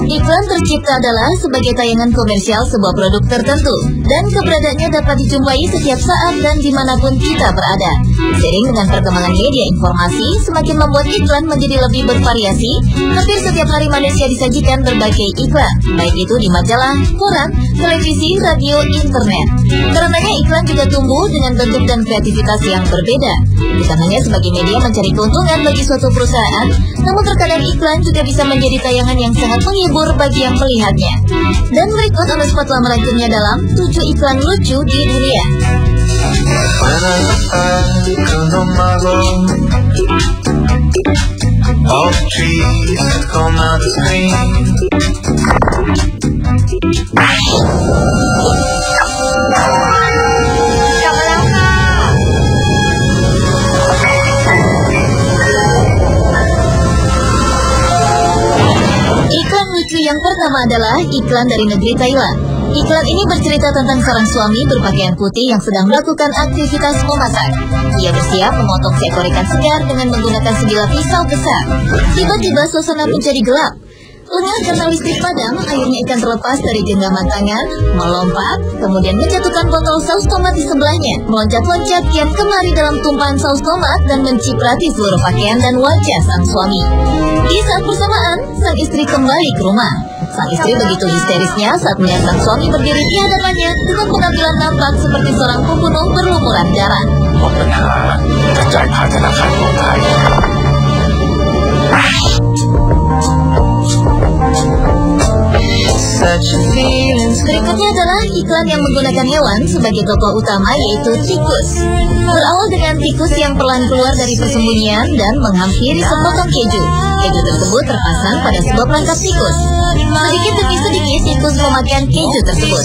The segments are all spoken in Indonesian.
Iklan tercipta adalah sebagai tayangan komersial sebuah produk tertentu, dan keberadaannya dapat dijumpai setiap saat dan dimanapun kita berada. Seiring dengan perkembangan media informasi, semakin membuat iklan menjadi lebih bervariasi. Hampir setiap hari manusia disajikan berbagai iklan, baik itu di majalah, koran, televisi, radio, internet. Karenanya iklan juga tumbuh dengan bentuk dan kreativitas yang berbeda. Bukan hanya sebagai media mencari keuntungan bagi suatu perusahaan, namun terkadang iklan juga bisa menjadi tayangan yang sangat menghibur bagi yang melihatnya. Dan berikut on-the-spot telah merangkumnya dalam 7 iklan lucu di dunia. Iklan lucu yang pertama adalah iklan dari negeri Thailand. Iklan ini bercerita tentang seorang suami berpakaian putih yang sedang melakukan aktivitas memasak. Ia bersiap memotong seekor ikan segar dengan menggunakan sebilah pisau besar. Tiba-tiba suasana menjadi gelap. Lengah karena listrik padam, akhirnya ikan terlepas dari genggaman tangan, melompat, kemudian menjatuhkan botol saus tomat di sebelahnya, meloncat-loncat kian kemari dalam tumpahan saus tomat dan menciprati seluruh pakaian dan wajah sang suami. Di saat bersamaan, sang istri kembali ke rumah. Sang istri begitu histerisnya saat melihat sang suami berdiri di hadapannya dengan penampilan nampak seperti seorang pembunuh berlumuran darah. Berikutnya adalah iklan yang menggunakan hewan sebagai tokoh utama, yaitu tikus. Berawal dengan tikus yang perlahan keluar dari persembunyian dan menghampiri sepotong keju. Keju tersebut terpasang pada sebuah perangkap tikus. Sedikit demi sedikit tikus memakan keju tersebut.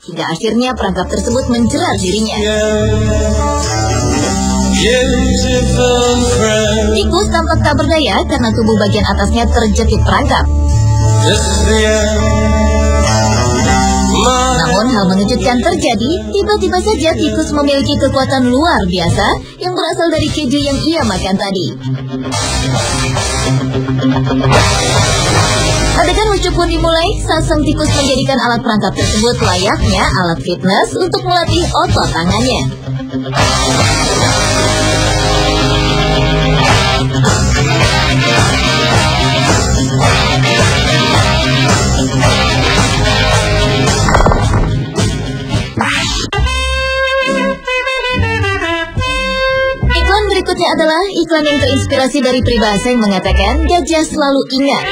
Hingga akhirnya perangkap tersebut menjerat dirinya. Tikus tampak tak berdaya karena tubuh bagian atasnya terjepit perangkap. Namun hal mengejutkan terjadi. Tiba-tiba saja tikus memiliki kekuatan luar biasa yang berasal dari keju yang ia makan tadi. Adegan lucu pun dimulai saat sang tikus menjadikan alat perangkap tersebut layaknya alat fitness untuk melatih otot tangannya. Iklan berikutnya adalah iklan yang terinspirasi dari peribahasa yang mengatakan gajah selalu ingat.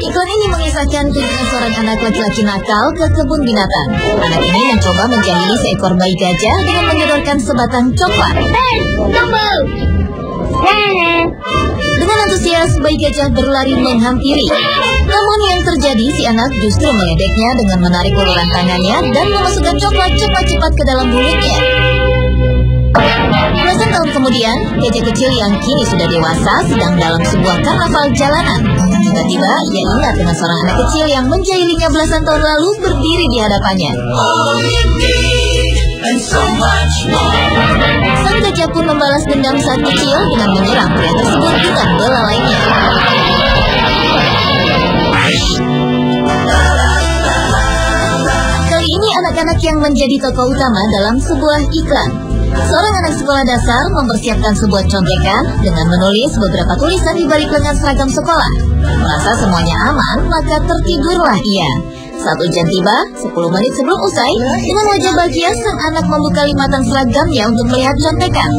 Iklan ini mengisahkan kunjungan seorang anak laki-laki nakal ke kebun binatang. Anak ini mencoba menjahili seekor bayi gajah dengan menyodorkan sebatang coklat. Dengan antusias, bayi gajah berlari menghampiri. Namun yang terjadi, si anak justru meledeknya dengan menarik uluran tangannya dan memasukkan coklat cepat-cepat ke dalam mulutnya. Belasan tahun kemudian, gajah kecil yang kini sudah dewasa sedang dalam sebuah karnaval jalanan. Tiba-tiba, ia ingat dengan seorang anak kecil yang menjahilinya belasan tahun lalu berdiri di hadapannya. Sang gajah pun membalas dendam saat kecil dengan menyerang pria tersebut dengan bola lainnya. Kali ini anak-anak yang menjadi tokoh utama dalam sebuah iklan. Seorang anak sekolah dasar mempersiapkan sebuah contekan dengan menulis beberapa tulisan di balik lengan seragam sekolah. Merasa semuanya aman, maka tertidurlah ia. Saat ujian tiba, 10 menit sebelum usai, dengan wajah bahagia sang anak membuka limatan seragamnya untuk melihat contekan.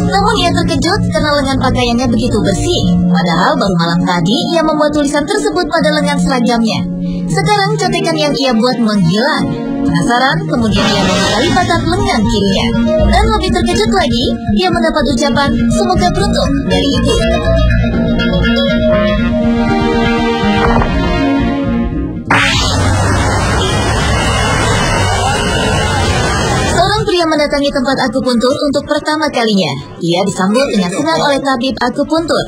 Namun ia terkejut karena lengan pakaiannya begitu bersih. Padahal baru malam tadi ia membuat tulisan tersebut pada lengan seragamnya. Sekarang contekan yang ia buat menghilang. Penasaran, kemudian ia membuka lipatan lengan kirinya. Dan lebih terkejut lagi, ia mendapat ucapan semoga beruntung dari ibu. Seorang pria mendatangi tempat akupuntur untuk pertama kalinya. Ia disambut dengan senang oleh tabib akupuntur.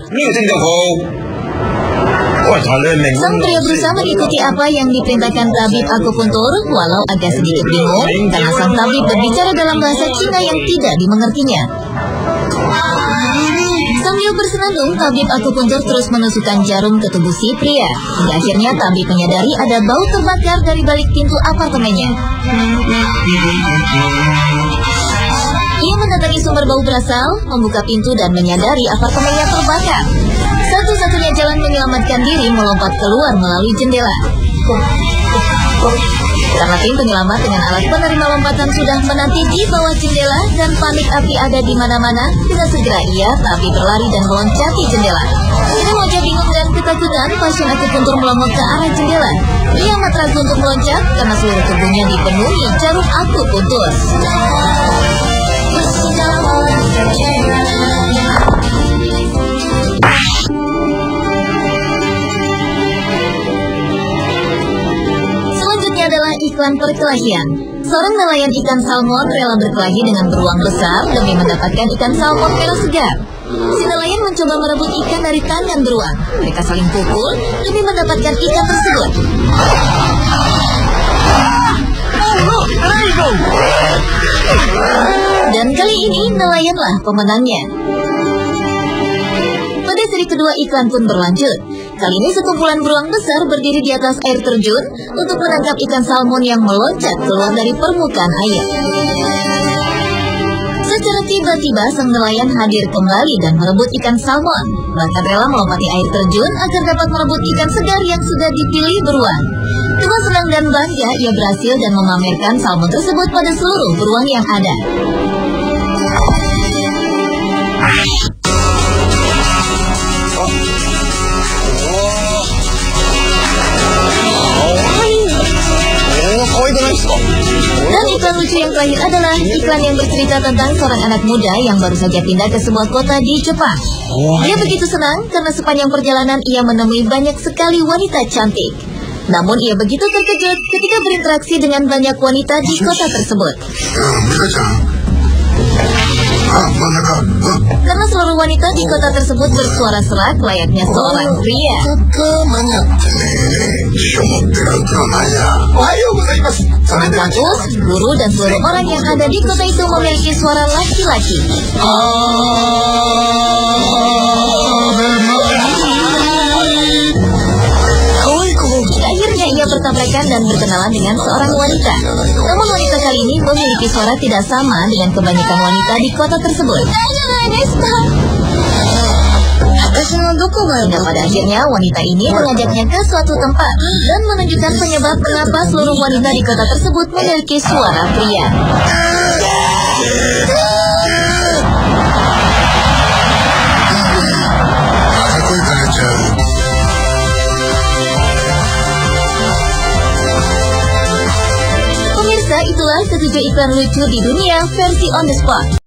Sang pria berusaha mengikuti apa yang diperintahkan tabib akupuntur, walau agak sedikit bingung karena sang tabib berbicara dalam bahasa Cina yang tidak dimengertinya. Sambil bersenandung, tabib akupuntur terus menusukkan jarum ke tubuh si pria. Hingga akhirnya tabib menyadari ada bau terbakar dari balik pintu apartemennya. Ia mendatangi sumber bau berasal, membuka pintu dan menyadari apartemennya terbakar. Satu-satunya jalan menyelamatkan diri melompat keluar melalui jendela. Karena tim penyelamat dengan alat penerima lompatan sudah menanti di bawah jendela dan panik api ada di mana-mana, dengan segera ia tapi berlari dan meloncati jendela. Dengan wajah bingung dan ketakutan, pasien akupuntur melompat ke arah jendela. Ia amat ragu untuk meloncat karena seluruh tubuhnya dipenuhi jarum akupuntur. Selanjutnya adalah iklan perkelahian. Seorang nelayan ikan salmon rela berkelahi dengan beruang besar demi mendapatkan ikan salmon merah segar. Si nelayan mencoba merebut ikan dari tangan beruang. Mereka saling pukul demi mendapatkan ikan tersebut. Dan kali ini nelayanlah pemenangnya. Pada seri kedua iklan pun berlanjut. Kali ini sekumpulan beruang besar berdiri di atas air terjun untuk menangkap ikan salmon yang meloncat keluar dari permukaan air. Secara tiba-tiba sang nelayan hadir kembali dan merebut ikan salmon. Bahkan rela melompati air terjun agar dapat merebut ikan segar yang sudah dipilih beruang. Dengan senang dan bangga, ia berhasil dan memamerkan salmon tersebut pada seluruh beruang yang ada. Dan iklan lucu yang terakhir adalah iklan yang bercerita tentang seorang anak muda yang baru saja pindah ke sebuah kota di Jepang. Dia begitu senang karena sepanjang perjalanan ia menemui banyak sekali wanita cantik. Namun ia begitu terkejut ketika berinteraksi dengan banyak wanita di kota tersebut. Karena seluruh wanita di kota tersebut bersuara serak layaknya seorang pria. Kampus, guru, dan seluruh orang yang ada di kota itu memiliki suara laki-laki. Akhirnya ia bertabrakan dan berkenalan dengan seorang wanita. Namun wanita kali ini memiliki suara tidak sama dengan kebanyakan wanita di kota tersebut. Hingga pada akhirnya wanita ini mengajaknya ke suatu tempat dan menunjukkan penyebab mengapa seluruh wanita di kota tersebut memiliki suara pria. Pemirsa, itulah ketujuh iklan lucu di dunia versi on the spot.